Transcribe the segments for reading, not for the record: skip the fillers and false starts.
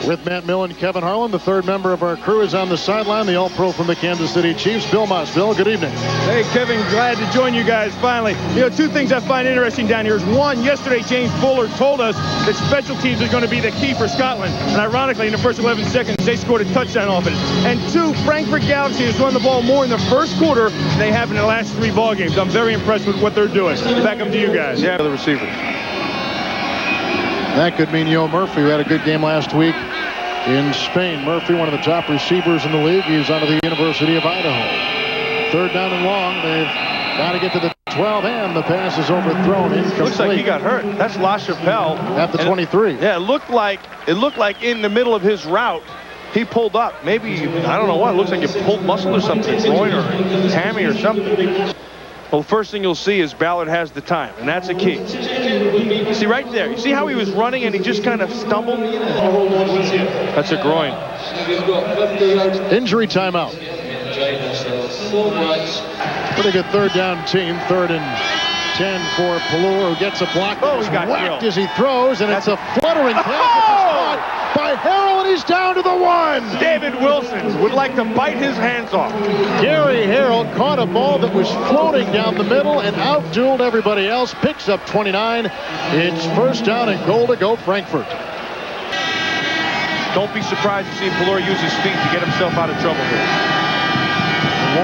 With Matt Millen, Kevin Harlan, the third member of our crew is on the sideline, the All-Pro from the Kansas City Chiefs, Bill Moss. Bill, good evening. Hey, Kevin, glad to join you guys finally. You know, two things I find interesting down here is, one, yesterday James Fuller told us that special teams is going to be the key for Scotland. And ironically, in the first 11 seconds, they scored a touchdown off it. And two, Frankfurt Galaxy has run the ball more in the first quarter than they have in the last 3 ball games. I'm very impressed with what they're doing. Back up to you guys. Yeah, the receivers. That could mean Yo Murphy, who had a good game last week in Spain. Murphy, one of the top receivers in the league. He's out of the University of Idaho. Third down and long. They've got to get to the 12, and the pass is overthrown. Incomplete. Looks like he got hurt. That's LaChapelle at the 23. Yeah, it looked like in the middle of his route he pulled up. Maybe, I don't know what. It looks like he pulled muscle or something, groin or hammy or something. Well, the first thing you'll see is Ballard has the time, and that's a key. See right there, you see how he was running and he just kind of stumbled? That's a groin. Injury timeout. Pretty good third down team. 3rd and 10 for Pallur, who gets a block. Oh, he got whacked killed as he throws, and it's a fluttering pass by Harrell, and he's down to the 1. David Wilson would like to bite his hands off. Gary Harrell caught a ball that was floating down the middle and outdueled everybody else. Picks up 29. It's first down and goal to go Frankfurt. Don't be surprised to see Pallur use his feet to get himself out of trouble here.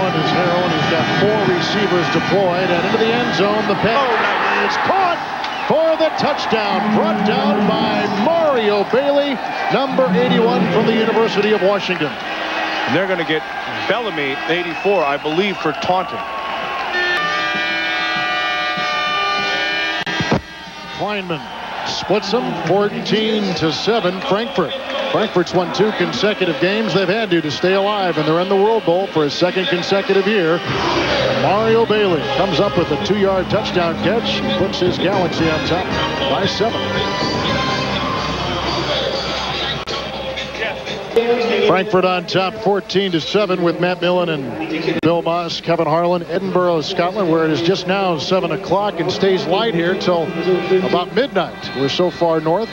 One is Harrell, and he's got 4 receivers deployed, and into the end zone. The pass is caught for the touchdown, brought down by Mario Bailey, number 81 from the University of Washington. And they're going to get Bellamy, 84, I believe, for taunting. Kleinman splits them 14-7. Frankfurt's won 2 consecutive games. They've had to stay alive, and they're in the World Bowl for a 2nd consecutive year. Mario Bailey comes up with a 2-yard touchdown catch and puts his Galaxy on top by 7. Frankfurt on top 14-7 with Matt Millen and Bill Moss, Kevin Harlan. Edinburgh, Scotland, where it is just now 7 o'clock and stays light here till about midnight. We're so far north.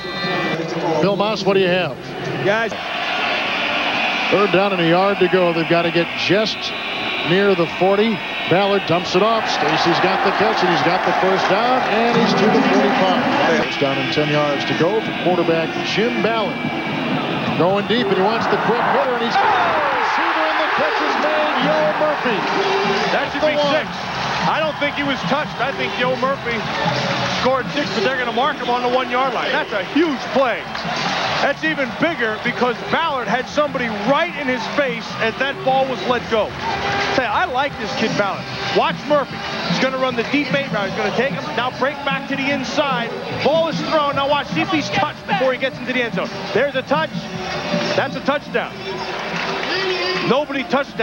Bill Moss, what do you have? Guys, 3rd down and a yard to go. They've got to get just near the 40. Ballard dumps it off. Stacy's got the catch, and he's got the first down, and he's to the 45. Touchdown and 10 yards to go for quarterback Jim Ballard. Going deep, and he wants the quick hitter, and he's got the receiver, and the catch is made. Yo Murphy. That should be 6. I don't think he was touched. I think Yo Murphy scored 6, but they're going to mark him on the 1-yard line. That's a huge play. That's even bigger because Ballard had somebody right in his face as that ball was let go. Say, I like this kid Ballard. Watch Murphy. He's going to run the deep 8 route. He's going to take him. Now break back to the inside. Ball is thrown. Now watch. See if he's touched before he gets into the end zone. There's a touch. That's a touchdown. Nobody touched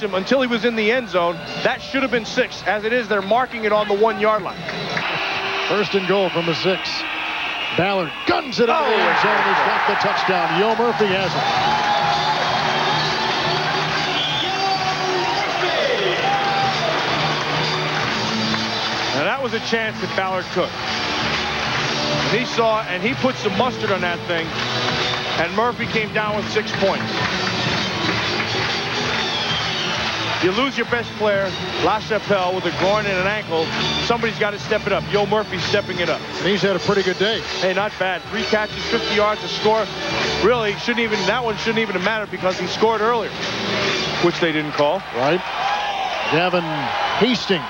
him until he was in the end zone. That should have been 6. As it is, they're marking it on the 1-yard line. 1st and goal from the 6. Ballard guns it out of the end zone. He's got the touchdown. Yo Murphy has it. Now that was a chance that Ballard took. And he saw, and he put some mustard on that thing. And Murphy came down with 6 points. You lose your best player, LaChapelle, with a groin and an ankle. Somebody's got to step it up. Yo Murphy's stepping it up. And he's had a pretty good day. Hey, not bad. 3 catches, 50 yards to score. Really, that one shouldn't even have mattered because he scored earlier, which they didn't call. Right. Gavin Hastings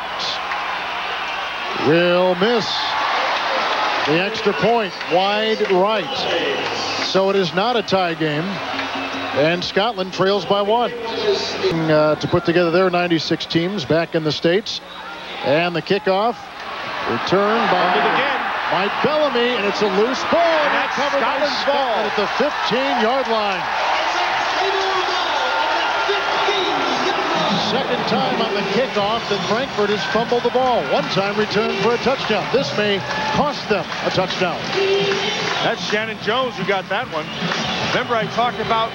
will miss the extra point wide right. So it is not a tie game. And Scotland trails by 1. To put together their 96 teams back in the States. And the kickoff returned by Mike Bellamy, and it's a loose ball. And that's covered by Scotland at the 15-yard line. 2nd time on the kickoff that Frankfurt has fumbled the ball. 1-time return for a touchdown. This may cost them a touchdown. That's Shannon Jones who got that one. Remember, I talked about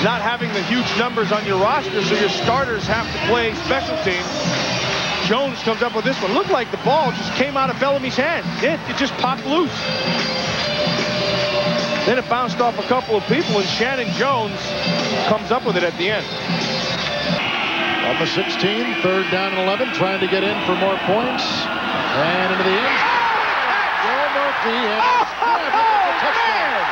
not having the huge numbers on your roster, so your starters have to play special teams. Jones comes up with this one. Looked like the ball just came out of Bellamy's hand. It just popped loose. Then it bounced off a couple of people, and Shannon Jones comes up with it at the end. On the 16, 3rd down and 11, trying to get in for more points. And into the end. Joe Murphy and touchdown.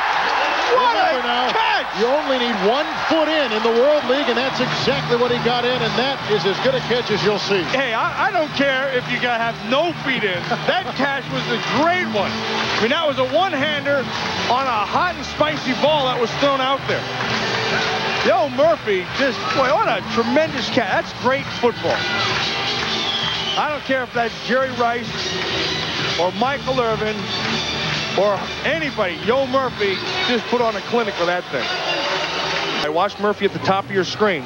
What a now, catch! you only need 1 foot in the World League, and that's exactly what he got in, and that is as good a catch as you'll see. Hey, I don't care if you gotta have no feet in. That catch was a great one. I mean, that was a one-hander on a hot and spicy ball that was thrown out there. Yo, Murphy, just, boy, what a tremendous catch. That's great football. I don't care if that's Jerry Rice or Michael Irvin or anybody. Yo, Murphy just put on a clinic with that thing. I watched Murphy at the top of your screen.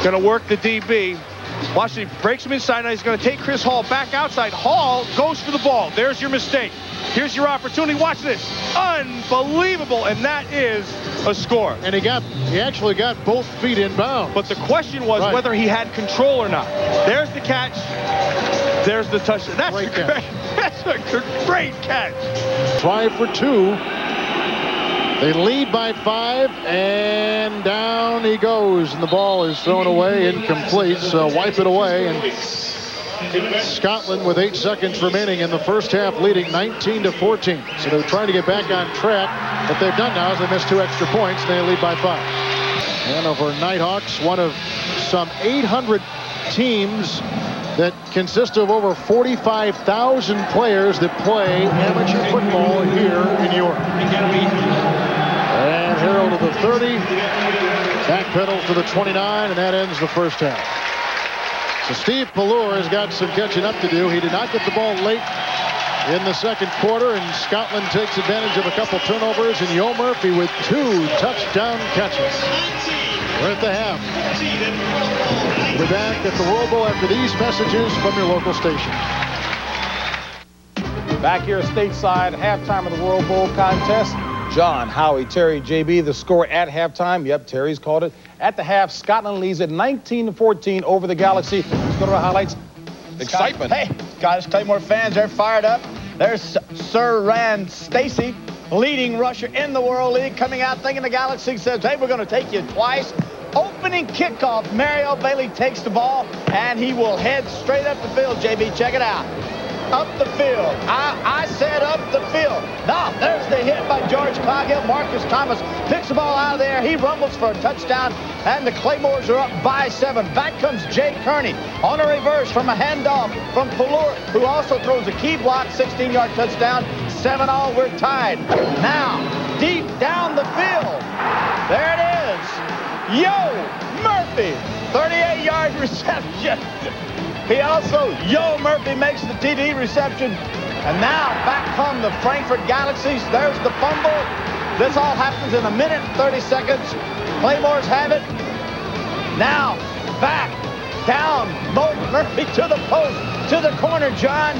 Going to work the DB. Watch it. He breaks him inside. Now he's going to take Chris Hall back outside. Hall goes for the ball. There's your mistake. Here's your opportunity. Watch this. Unbelievable. And that is a score. And he actually got both feet in bounds. But the question was whether he had control or not. There's the catch. There's the touchdown. That's great catch. That's a great catch. Try for 2. They lead by 5, and down he goes, and the ball is thrown away, incomplete, so wipe it away. And Scotland with 8 seconds remaining in the first half, leading 19-14. So they're trying to get back on track. What they've done now is they missed 2 extra points, and they lead by 5. Hanover Nighthawks, one of some 800 teams that consist of over 45,000 players that play amateur football here in York. And Harold to the 30, backpedals to the 29, and that ends the first half. So Steve Pallure has got some catching up to do. He did not get the ball late in the second quarter, and Scotland takes advantage of a couple turnovers, and Yo Murphy with 2 touchdown catches. We're at the half. We'll be back at the World Bowl after these messages from your local station. Back here stateside, halftime of the World Bowl contest. John, Howie, Terry, JB, the score at halftime. Yep, Terry's called it. At the half, Scotland leads at 19-14 over the Galaxy. Let's go to the highlights. Excitement. Hey, Scottish Claymore fans, they're fired up. There's Sir Rand Stacey, leading rusher in the World League, coming out thinking the Galaxy says, hey, we're going to take you twice. Opening kickoff, Mario Bailey takes the ball, and he will head straight up the field. JB, check it out. Up the field. I said up the field. Now, there's the hit by George Coghill. Marcus Thomas picks the ball out of there. He rumbles for a touchdown, and the Claymores are up by 7. Back comes Jay Kearney on a reverse from a handoff from Pallure, who also throws a key block, 16-yard touchdown. 7-all, we're tied. Now, deep down the field. There it is. Yo Murphy, 38-yard reception. He also, Yo Murphy makes the TD reception. And now back come the Frankfurt Galaxies. There's the fumble. This all happens in 1 minute and 30 seconds. Claymores have it. Now back down. Mo Murphy to the post, to the corner, John.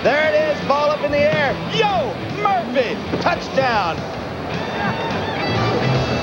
There it is, ball up in the air. Yo Murphy, touchdown.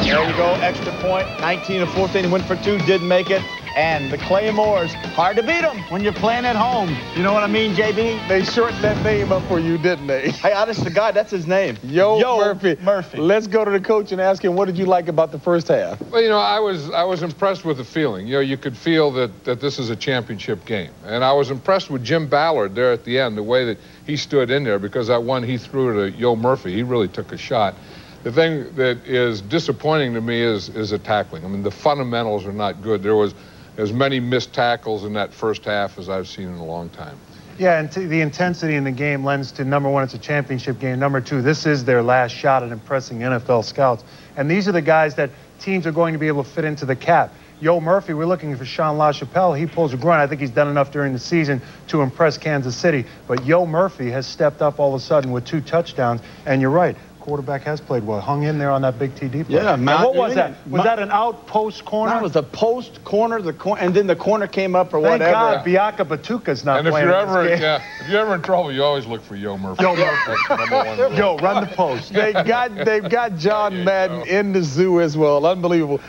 There you go, extra point, 19-14, went for 2, did make it. And the Claymores, hard to beat them when you're playing at home. You know what I mean, JB? They shortened that name up for you, didn't they? Hey, honest to God, that's his name. Yo Murphy. Murphy. Let's go to the coach and ask him, what did you like about the first half? Well, you know, I was impressed with the feeling. You know, you could feel that this is a championship game. And I was impressed with Jim Ballard there at the end, the way that he stood in there, because that one he threw to Yo Murphy, he really took a shot. The thing that is disappointing to me is the tackling. I mean, the fundamentals are not good. There was as many missed tackles in that first half as I've seen in a long time. Yeah, and the intensity in the game lends to, number one, it's a championship game. Number two, this is their last shot at impressing NFL scouts. And these are the guys that teams are going to be able to fit into the cap. Yo Murphy, we're looking for Sean LaChapelle. He pulls a grunt. I think he's done enough during the season to impress Kansas City. But Yo Murphy has stepped up all of a sudden with 2 touchdowns. And you're right. Quarterback has played well. Hung in there on that big TD play. Yeah, man. What was that? Was that an out post corner? That was a post corner, and then the corner came up or whatever. Thank God Bianca Batuca's not playing. And if you're ever in trouble, you always look for Yo Murphy. Yo Murphy. Yo, run the post. They've got John Madden in the zoo as well. Unbelievable.